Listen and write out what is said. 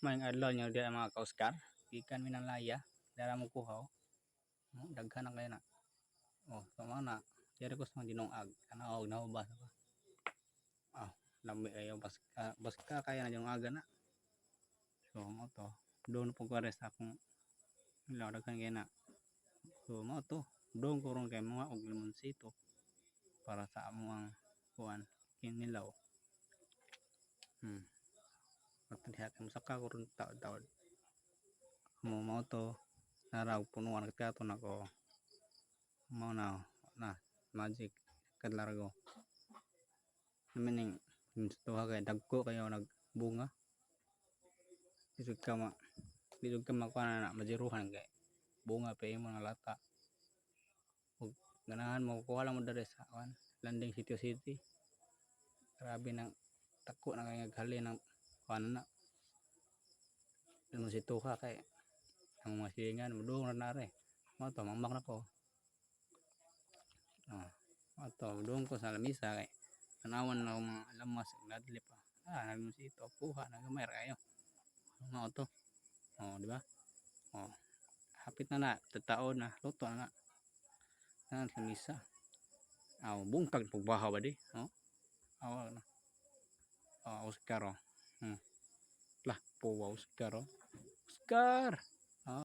Maayong adlaw niyo diha mga ka-Oscar. Gikan mi ng laya, dara mo kuhaw. Daghan na kayo na. Tama na. Diri ko sa mga dinungag. Kanawag na ubas pa. Lambi kayo baska kaya na yung aga na. So mo to. Doon po ko rest akong ilaw daghan kay na. So mo to. Doon ko ron kay mga og limonsito para sa amo ang kuan kinilaw. At diha kay musaka ko ron taod-taod. Mo to naraw punuan kato na ko. Mo na magic kadlargo. Meaning gusto kay dagko kayo nagbunga. Isod ka makuha na majiruhan kay bunga pa imo na lata. Ug ganahan mo kuha lang mo diri sa Landing City. Grabe nang tako na kay naghalin ng kuan na. Mo si tuha kay ang mga singan mudong na nare. Mo to mambak na ko. Ato doon ko sa lamisa kay tanawan na mga lamas nadli pa. Nagmusito kuha na gamay kayo. Mao to. Di ba? Hapit na tataon na luto na. Sa lamisa. Bungkag pagbaha ba di? Awag na. Oscar. Lah, po Oscar. Oscar.